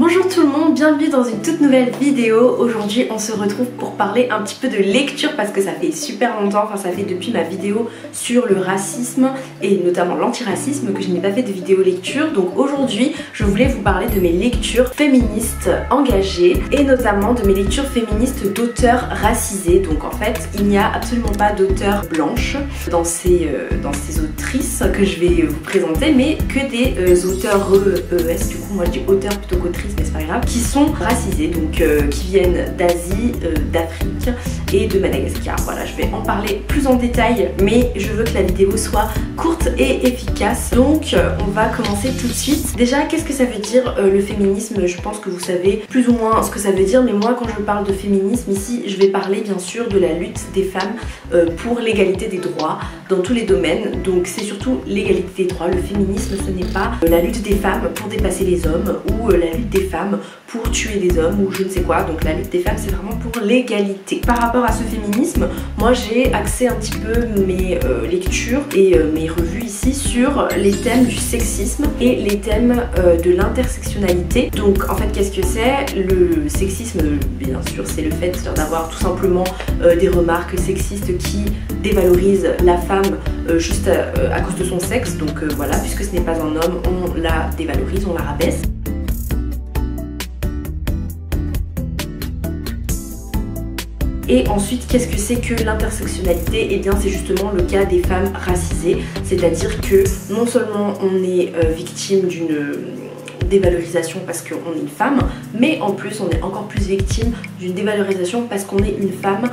Bonjour tout le monde, bienvenue dans une toute nouvelle vidéo. Aujourd'hui on se retrouve pour parler un petit peu de lecture parce que ça fait super longtemps, enfin ça fait depuis ma vidéo sur le racisme et notamment l'antiracisme que je n'ai pas fait de vidéo lecture. Donc aujourd'hui je voulais vous parler de mes lectures féministes engagées et notamment de mes lectures féministes d'auteurs racisés. Donc en fait il n'y a absolument pas d'auteurs blanches dans ces autrices que je vais vous présenter, mais que des auteurs ES, du coup moi je dis auteur plutôt qu'autrice mais c'est pas grave, qui sont racisés, donc qui viennent d'Asie, d'Afrique et de Madagascar. Voilà, je vais en parler plus en détail, mais je veux que la vidéo soit courte et efficace. Donc on va commencer tout de suite. Déjà, qu'est-ce que ça veut dire le féminisme? Je pense que vous savez plus ou moins ce que ça veut dire, mais moi quand je parle de féminisme ici, je vais parler bien sûr de la lutte des femmes pour l'égalité des droits dans tous les domaines. Donc c'est surtout l'égalité des droits. Le féminisme, ce n'est pas la lutte des femmes pour dépasser les hommes ou la lutte des femmes pour tuer des hommes ou je ne sais quoi. Donc la lutte des femmes, c'est vraiment pour l'égalité. Par rapport à ce féminisme, moi j'ai axé un petit peu mes lectures et mes revues ici sur les thèmes du sexisme et les thèmes de l'intersectionnalité. Donc en fait, qu'est-ce que c'est? Le sexisme, bien sûr, c'est le fait d'avoir tout simplement des remarques sexistes qui dévalorisent la femme juste à cause de son sexe. Donc voilà, puisque ce n'est pas un homme, on la dévalorise, on la rabaisse. Et ensuite, qu'est-ce que c'est que l'intersectionnalité? Et bien c'est justement le cas des femmes racisées, c'est-à-dire que non seulement on est victime d'une dévalorisation parce qu'on est une femme, mais en plus on est encore plus victime d'une dévalorisation parce qu'on est une femme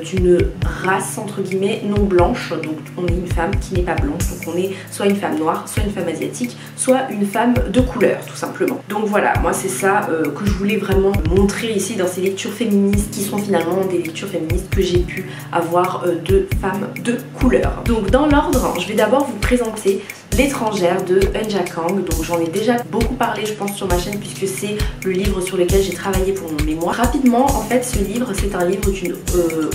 d'une race entre guillemets non blanche. Donc on est une femme qui n'est pas blanche, donc on est soit une femme noire, soit une femme asiatique, soit une femme de couleur tout simplement. Donc voilà, moi c'est ça que je voulais vraiment montrer ici dans ces lectures féministes qui sont finalement des lectures féministes que j'ai pu avoir de femmes de couleur. Donc dans l'ordre, je vais d'abord vous présenter L'étrangère de Eunja Kang. Donc j'en ai déjà beaucoup parlé je pense sur ma chaîne puisque c'est le livre sur lequel j'ai travaillé pour mon mémoire. Rapidement, en fait ce livre c'est un livre d'une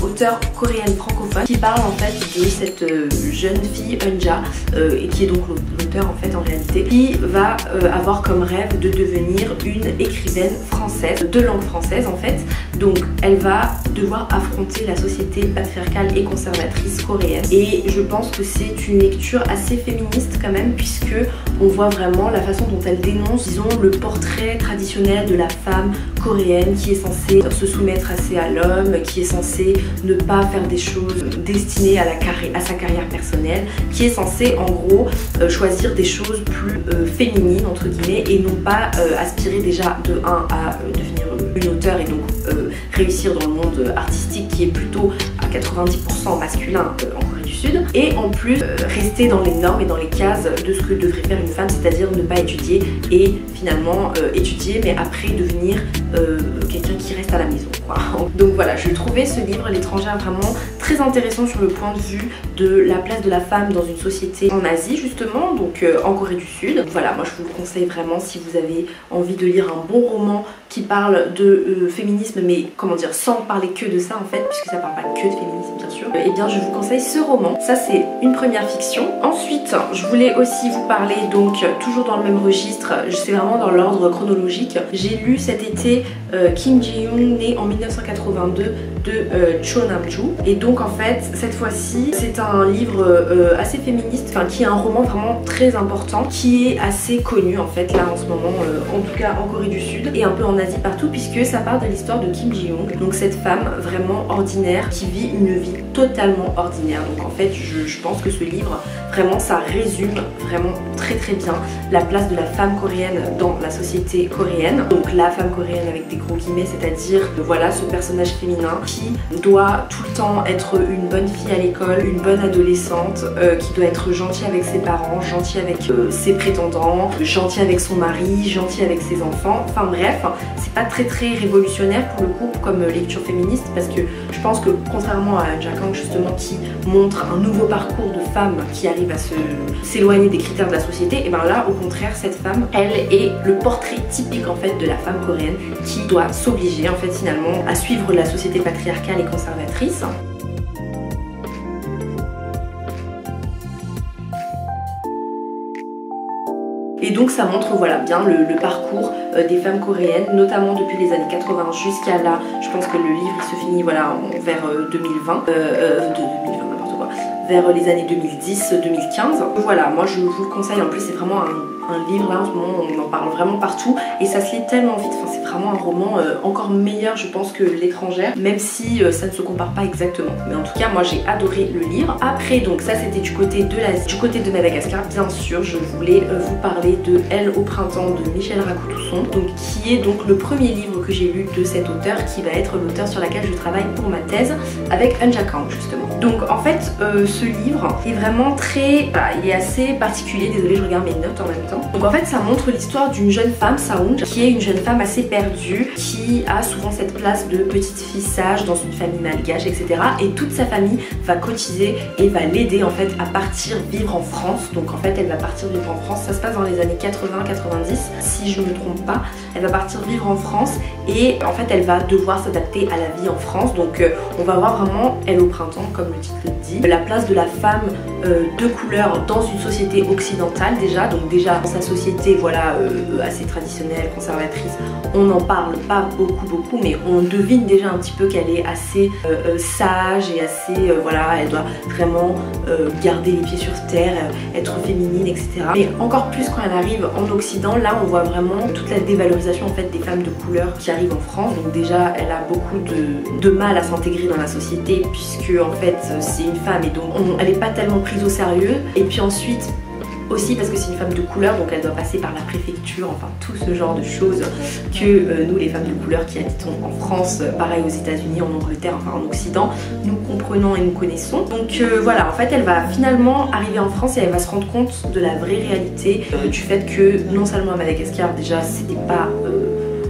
auteure coréenne francophone qui parle en fait de cette jeune fille Eunja et qui est donc l'auteur en fait en réalité, qui va avoir comme rêve de devenir une écrivaine française, de langue française en fait. Donc elle va devoir affronter la société patriarcale et conservatrice coréenne et je pense que c'est une lecture assez féministe quand même, puisque on voit vraiment la façon dont elle dénonce, disons, le portrait traditionnel de la femme coréenne qui est censée se soumettre assez à l'homme, qui est censée ne pas faire des choses destinées à sa carrière personnelle, qui est censée en gros choisir des choses plus féminines entre guillemets et non pas aspirer déjà de 1 à devenir une auteure et donc réussir dans le monde artistique qui est plutôt à 90% masculin en Corée du Sud, et en plus rester dans les normes et dans les cases de ce que devrait faire une femme, c'est-à-dire ne pas étudier et finalement étudier mais après devenir quelqu'un qui reste à la maison quoi. Donc voilà, je trouvais ce livre L'étrangère vraiment très intéressant sur le point de vue de la place de la femme dans une société en Asie justement, donc en Corée du Sud. Voilà, moi je vous le conseille vraiment si vous avez envie de lire un bon roman qui parle de féminisme, mais comment dire, sans parler que de ça en fait, puisque ça parle pas que de féminisme bien sûr, et bien je vous conseille ce roman. Ça c'est une première fiction. Ensuite je voulais aussi vous parler, donc toujours dans le même registre, c'est vraiment dans l'ordre chronologique, j'ai lu cet été Kim Ji-young, né en 1982 de Cho Nam-joo, et donc en fait cette fois-ci c'est un livre assez féministe, enfin qui est un roman vraiment très important, qui est assez connu en fait là en ce moment, en tout cas en Corée du Sud et un peu en Asie partout, puisque ça parle de l'histoire de Kim Ji-young, donc cette femme vraiment ordinaire qui vit une vie totalement ordinaire. Donc en fait je pense que ce livre vraiment ça résume vraiment très bien la place de la femme coréenne dans la société coréenne. Donc la femme coréenne avec des gros guillemets, c'est-à-dire voilà ce personnage féminin qui doit tout le temps être une bonne fille à l'école, une bonne adolescente, qui doit être gentille avec ses parents, gentille avec ses prétendants, gentille avec son mari, gentille avec ses enfants, enfin bref, c'est pas très révolutionnaire pour le coup comme lecture féministe, parce que je pense que contrairement à Eunja Kang justement qui montre un nouveau parcours de femme qui arrive à s'éloigner des critères de la société, et bien là au contraire cette femme elle est le portrait typique en fait de la femme coréenne qui doit s'obliger en fait finalement à suivre la société patriarcale et conservatrice. Et donc ça montre voilà bien le parcours des femmes coréennes, notamment depuis les années 80 jusqu'à là. Je pense que le livre il se finit voilà vers 2020, n'importe quoi, vers les années 2010-2015. Voilà, moi je vous le conseille, en plus c'est vraiment un livre là en ce moment, on en parle vraiment partout et ça se lit tellement vite, enfin, c'est vraiment un roman encore meilleur je pense que L'étrangère, même si ça ne se compare pas exactement, mais en tout cas moi j'ai adoré le livre. Après donc ça c'était du côté de l'Asie. Du côté de Madagascar bien sûr je voulais vous parler de Elle au printemps de Michel Rakotousson, donc qui est donc le premier livre que j'ai lu de cet auteur, qui va être l'auteur sur laquelle je travaille pour ma thèse avec Eunja Kang justement. Donc en fait ce livre est vraiment très, voilà, il est assez particulier, désolée je regarde mes notes en même temps. Donc en fait ça montre l'histoire d'une jeune femme, Saoung, qui est une jeune femme assez perdue, qui a souvent cette place de petite fille sage dans une famille malgache, etc. Et toute sa famille va cotiser et va l'aider en fait à partir vivre en France. Donc en fait elle va partir vivre en France, ça se passe dans les années 80-90 si je ne me trompe pas. Elle va partir vivre en France et en fait elle va devoir s'adapter à la vie en France. Donc on va voir vraiment Elle au printemps comme le titre le dit, la place de la femme de couleur dans une société occidentale déjà. Donc déjà dans sa société voilà assez traditionnelle, conservatrice, on n'en parle pas beaucoup mais on devine déjà un petit peu qu'elle est assez sage et assez voilà, elle doit vraiment garder les pieds sur terre, être féminine, etc. Mais encore plus quand elle arrive en Occident, là on voit vraiment toute la dévalorisation en fait des femmes de couleur qui arrivent en France. Donc déjà elle a beaucoup de mal à s'intégrer dans la société puisque en fait c'est une femme et donc elle n'est pas tellement prise au sérieux. Et puis ensuite aussi parce que c'est une femme de couleur, donc elle doit passer par la préfecture, enfin tout ce genre de choses que nous les femmes de couleur qui habitons en France, pareil aux États-Unis, en Angleterre, enfin en Occident, nous comprenons et nous connaissons. Donc voilà, en fait elle va finalement arriver en France et elle va se rendre compte de la vraie réalité du fait que non seulement à Madagascar déjà c'était pas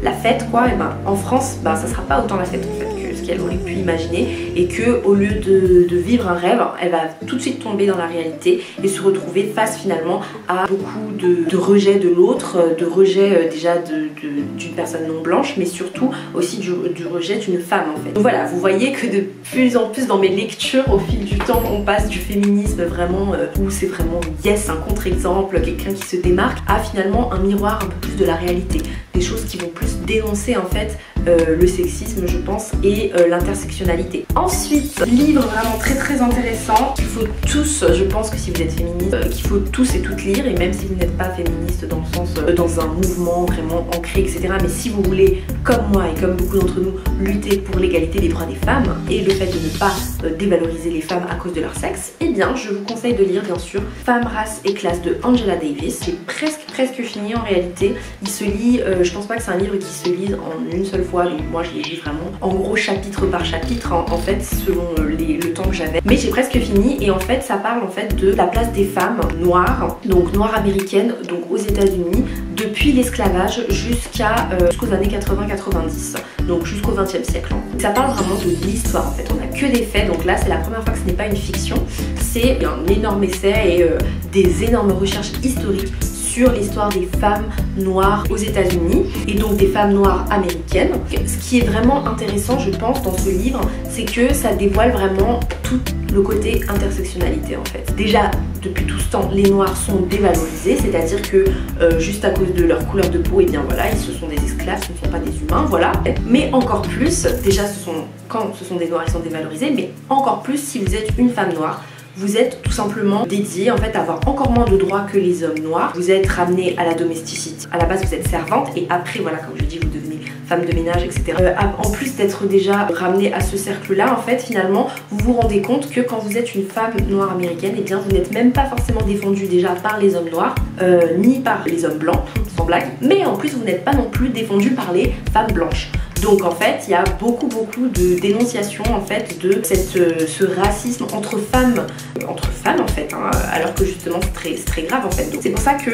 la fête quoi, et ben en France ben ça sera pas autant la fête en fait que ce qu'elle aurait pu imaginer, et que au lieu de vivre un rêve, elle va tout de suite tomber dans la réalité et se retrouver face finalement à beaucoup de rejet de l'autre, de rejet déjà d'une personne non blanche, mais surtout aussi du rejet d'une femme en fait. Donc voilà, vous voyez que de plus en plus dans mes lectures au fil du temps on passe du féminisme vraiment où c'est vraiment yes un contre-exemple, quelqu'un qui se démarque, à finalement un miroir un peu plus de la réalité, des choses qui vont plus dénoncer en fait le sexisme je pense et l'intersectionnalité. Ensuite, livre vraiment très intéressant qu'il faut tous, je pense que si vous êtes féministe, qu'il faut tous et toutes lire, et même si vous n'êtes pas féministe dans le sens dans un mouvement vraiment ancré etc, mais si vous voulez comme moi et comme beaucoup d'entre nous lutter pour l'égalité des droits des femmes et le fait de ne pas dévaloriser les femmes à cause de leur sexe, eh bien je vous conseille de lire bien sûr Femme, race et classe de Angela Davis. C'est presque fini en réalité, il se lit, je pense pas que c'est un livre qui se lise en une seule fois, donc moi je l'ai lu vraiment en gros chapitre par chapitre en fait selon le temps que j'avais, mais j'ai presque fini. Et en fait ça parle en fait de la place des femmes noires, donc noires américaines, donc aux États-Unis depuis l'esclavage jusqu'aux années 80-90, donc jusqu'au 20e siècle. Ça parle vraiment de l'histoire en fait, on n'a que des faits, donc là c'est la première fois que ce n'est pas une fiction, c'est un énorme essai et des énormes recherches historiques sur l'histoire des femmes noires aux États-Unis et donc des femmes noires américaines. Ce qui est vraiment intéressant je pense dans ce livre, c'est que ça dévoile vraiment tout le côté intersectionnalité en fait. Déjà depuis tout ce temps les noirs sont dévalorisés, c'est-à-dire que juste à cause de leur couleur de peau, et bien voilà, ils sont des esclaves, ce ne sont pas des humains, voilà. Mais encore plus, déjà quand ce sont des noirs ils sont dévalorisés, mais encore plus si vous êtes une femme noire, vous êtes tout simplement dédié en fait à avoir encore moins de droits que les hommes noirs. Vous êtes ramené à la domesticité. À la base vous êtes servante et après voilà, comme je dis, vous devenez femme de ménage, etc. En plus d'être déjà ramené à ce cercle-là, en fait finalement vous vous rendez compte que quand vous êtes une femme noire américaine, et bien vous n'êtes même pas forcément défendue déjà par les hommes noirs, ni par les hommes blancs, sans blague, mais en plus vous n'êtes pas non plus défendue par les femmes blanches. Donc en fait il y a beaucoup de dénonciations en fait de ce racisme entre femmes en fait, hein, alors que justement c'est très grave en fait. Donc c'est pour ça que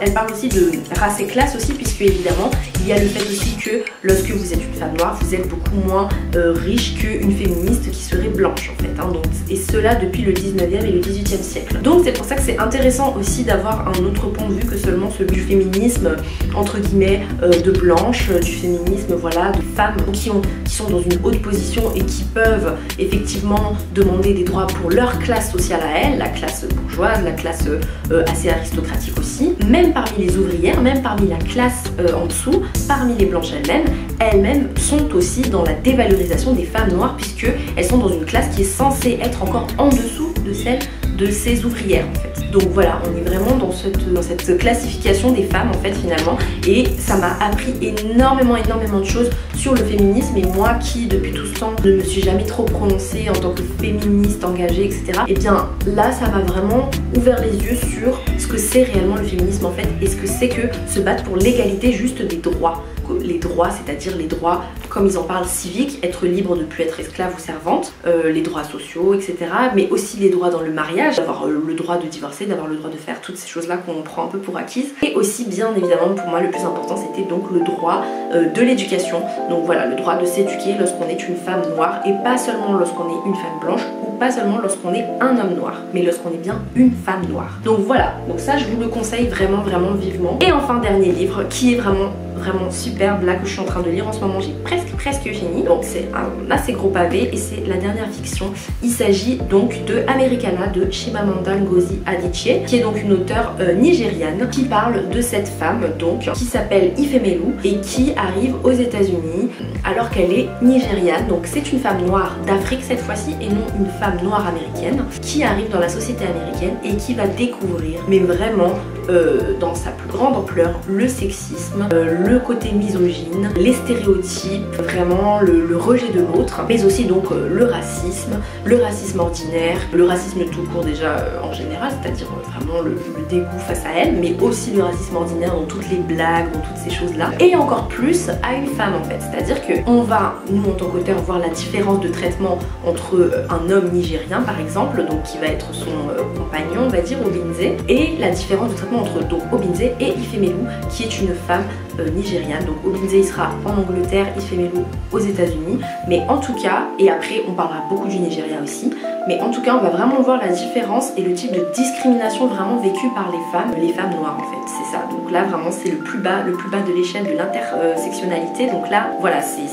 elle parle aussi de race et classe aussi, puisque évidemment il y a le fait aussi que lorsque vous êtes une femme noire vous êtes beaucoup moins riche qu'une féministe qui serait blanche en fait, hein, donc, et cela depuis le 19e et le 18e siècle. Donc c'est pour ça que c'est intéressant aussi d'avoir un autre point de vue que seulement celui du féminisme entre guillemets de blanche, du féminisme voilà de femmes qui sont dans une haute position et qui peuvent effectivement demander des droits pour leur classe sociale à elles, la classe bourgeoise, la classe assez aristocratique aussi, même parmi les ouvrières, même parmi la classe en dessous, parmi les blanches elles-mêmes sont aussi dans la dévalorisation des femmes noires puisque elles sont dans une classe qui est censée être encore en dessous de celle de ces ouvrières en fait. Donc voilà, on est vraiment dans cette classification des femmes en fait finalement, et ça m'a appris énormément de choses sur le féminisme. Et moi qui depuis tout ce temps ne me suis jamais trop prononcée en tant que féministe engagée etc, et bien là ça m'a vraiment ouvert les yeux sur ce que c'est réellement le féminisme en fait, et ce que c'est que se battre pour l'égalité juste des droits. Les droits, c'est-à-dire les droits, comme ils en parlent, civiques, être libre de ne plus être esclave ou servante, les droits sociaux, etc. Mais aussi les droits dans le mariage, d'avoir le droit de divorcer, d'avoir le droit de faire toutes ces choses-là qu'on prend un peu pour acquises. Et aussi, bien évidemment, pour moi, le plus important, c'était donc le droit de l'éducation. Donc voilà, le droit de s'éduquer lorsqu'on est une femme noire, et pas seulement lorsqu'on est une femme blanche, ou pas seulement lorsqu'on est un homme noir, mais lorsqu'on est bien une femme noire. Donc voilà, donc ça, je vous le conseille vraiment vivement. Et enfin, dernier livre, qui est vraiment superbe là, que je suis en train de lire en ce moment, j'ai presque fini. Donc c'est un assez gros pavé et c'est la dernière fiction. Il s'agit donc de Americana de Chimamanda Ngozi Adichie, qui est donc une auteure nigériane qui parle de cette femme donc qui s'appelle Ifemelu et qui arrive aux États-Unis alors qu'elle est nigériane. Donc c'est une femme noire d'Afrique cette fois-ci et non une femme noire américaine qui arrive dans la société américaine et qui va découvrir, mais vraiment dans sa plus grande ampleur, le sexisme, le côté misogyne, les stéréotypes, vraiment le rejet de l'autre, mais aussi donc le racisme ordinaire, le racisme tout court déjà en général, c'est-à-dire vraiment le dégoût face à elle, mais aussi le racisme ordinaire dans toutes les blagues, dans toutes ces choses-là, et encore plus à une femme en fait, c'est-à-dire qu'on va, nous en tant qu'auteur, voir la différence de traitement entre un homme nigérien par exemple, donc qui va être son compagnon, on va dire, Obinze, et la différence de traitement entre donc Obinze et Ifemelu, qui est une femme nigériane. Donc Obinze il sera en Angleterre, Ifemelu aux États-Unis, mais en tout cas, et après on parlera beaucoup du Nigeria aussi, mais en tout cas on va vraiment voir la différence et le type de discrimination vraiment vécu par les femmes noires en fait, c'est ça. Donc là vraiment c'est le plus bas de l'échelle de l'intersectionnalité. Donc là voilà, c'est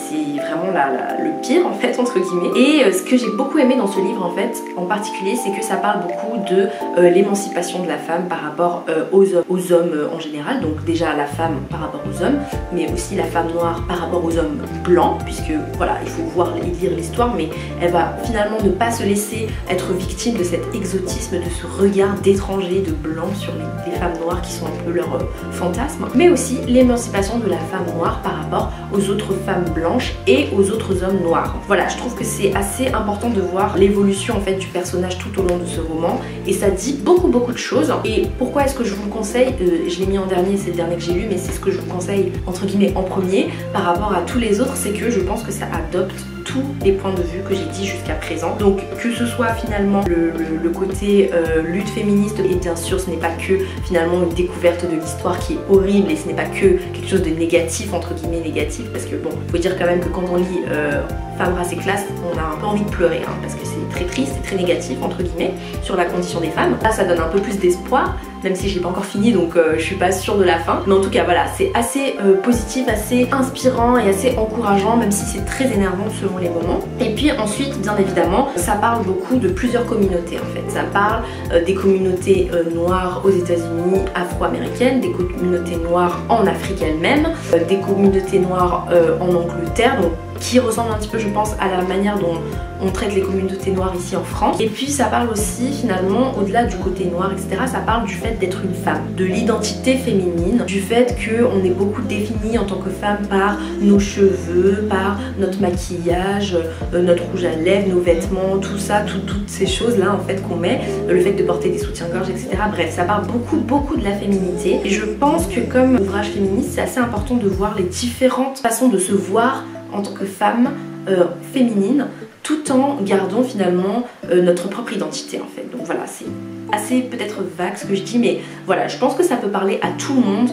vraiment le pire en fait entre guillemets. Et ce que j'ai beaucoup aimé dans ce livre en fait en particulier, c'est que ça parle beaucoup de l'émancipation de la femme par rapport aux hommes en général. Donc déjà la femme par rapport aux hommes, mais aussi la femme noire par rapport aux hommes blancs, puisque voilà, il faut voir et lire l'histoire, mais elle va finalement ne pas se laisser être victime de cet exotisme, de ce regard d'étranger, de blanc sur les femmes noires qui sont un peu leur fantasme, mais aussi l'émancipation de la femme noire par rapport aux autres femmes blanches et aux autres hommes noirs. Voilà, je trouve que c'est assez important de voir l'évolution en fait du personnage tout au long de ce roman, et ça dit beaucoup de choses. Et pourquoi est-ce que je vous le conseille? Je l'ai mis en dernier, c'est le dernier que j'ai lu, mais c'est ce que je vous conseille entre guillemets en premier par rapport à tous les autres, c'est que je pense que ça adopte tous les points de vue que j'ai dit jusqu'à présent. Donc que ce soit finalement le côté lutte féministe, et bien sûr ce n'est pas que finalement une découverte de l'histoire qui est horrible, et ce n'est pas que quelque chose de négatif, entre guillemets négatif, parce que bon, faut dire quand même que quand on lit Femmes, race et classe, on a un peu envie de pleurer hein, parce que c'est très triste, c'est très négatif entre guillemets sur la condition des femmes. Là ça donne un peu plus d'espoir, même si je l'ai pas encore fini, donc je suis pas sûre de la fin, mais en tout cas voilà, c'est assez positif, assez inspirant et assez encourageant, même si c'est très énervant selon les moments. Et puis ensuite bien évidemment ça parle beaucoup de plusieurs communautés en fait. Ça parle des communautés noires aux États-Unis, afro-américaines, des communautés noires en Afrique elle-même, des communautés noires en Angleterre, donc qui ressemble un petit peu je pense à la manière dont on traite les communautés noires ici en France. Et puis ça parle aussi finalement, au-delà du côté noir etc, ça parle du fait d'être une femme, de l'identité féminine, du fait qu'on est beaucoup définie en tant que femme par nos cheveux, par notre maquillage, notre rouge à lèvres, nos vêtements, tout ça, toutes ces choses là en fait qu'on met, le fait de porter des soutiens-gorge etc. Bref, ça parle beaucoup de la féminité, et je pense que comme ouvrage féministe c'est assez important de voir les différentes façons de se voir en tant que femme féminine, tout en gardant finalement notre propre identité en fait. Donc voilà, c'est assez peut-être vague ce que je dis, mais voilà, je pense que ça peut parler à tout le monde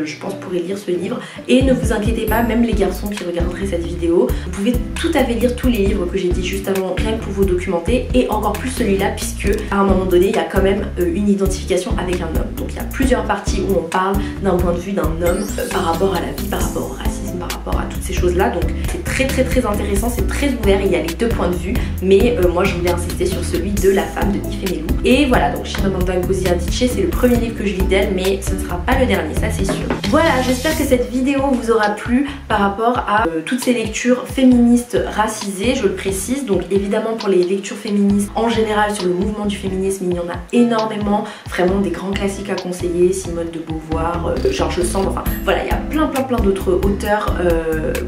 je pense pourrait lire ce livre. Et ne vous inquiétez pas, même les garçons qui regarderaient cette vidéo, vous pouvez tout à fait lire tous les livres que j'ai dit juste avant, rien que pour vous documenter, et encore plus celui-là, puisque à un moment donné il y a quand même une identification avec un homme. Donc il y a plusieurs parties où on parle d'un point de vue d'un homme par rapport à la vie, par rapport au racisme, par rapport à toutes ces choses choses-là. Donc c'est très intéressant, c'est très ouvert, il y a les deux points de vue, mais moi je voulais insister sur celui de la femme de Ifemelu. Et voilà, donc Chimamanda Ngozi Adichie, c'est le premier livre que je lis d'elle, mais ce ne sera pas le dernier, ça c'est sûr. Voilà, j'espère que cette vidéo vous aura plu par rapport à toutes ces lectures féministes racisées, je le précise. Donc évidemment pour les lectures féministes en général sur le mouvement du féminisme, il y en a énormément, vraiment des grands classiques à conseiller, Simone de Beauvoir, George Sand, enfin voilà, il y a plein d'autres auteurs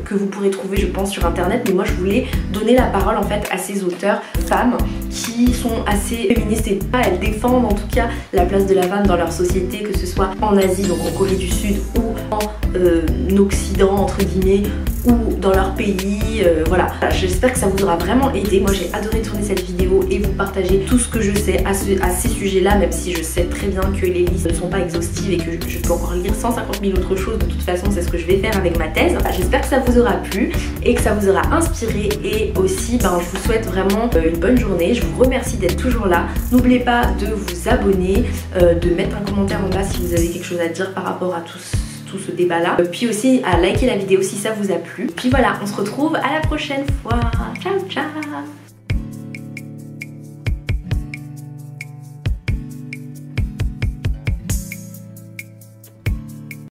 que vous pourrez trouver je pense sur internet, mais moi je voulais donner la parole en fait à ces auteurs femmes qui sont assez féministes et elles défendent en tout cas la place de la femme dans leur société, que ce soit en Asie, donc en Corée du Sud, ou en Occident entre guillemets, ou dans leur pays, voilà. J'espère que ça vous aura vraiment aidé. Moi j'ai adoré tourner cette vidéo et vous partager tout ce que je sais à ces sujets là, même si je sais très bien que les listes ne sont pas exhaustives et que je peux encore lire 150 000 autres choses. De toute façon c'est ce que je vais faire avec ma thèse. J'espère que ça vous aura plu et que ça vous aura inspiré, et aussi je vous souhaite vraiment une bonne journée. Je vous remercie d'être toujours là. N'oubliez pas de vous abonner, de mettre un commentaire en bas si vous avez quelque chose à dire par rapport à tout ce débat là, puis aussi à liker la vidéo si ça vous a plu. Puis voilà, on se retrouve à la prochaine fois. Ciao ciao.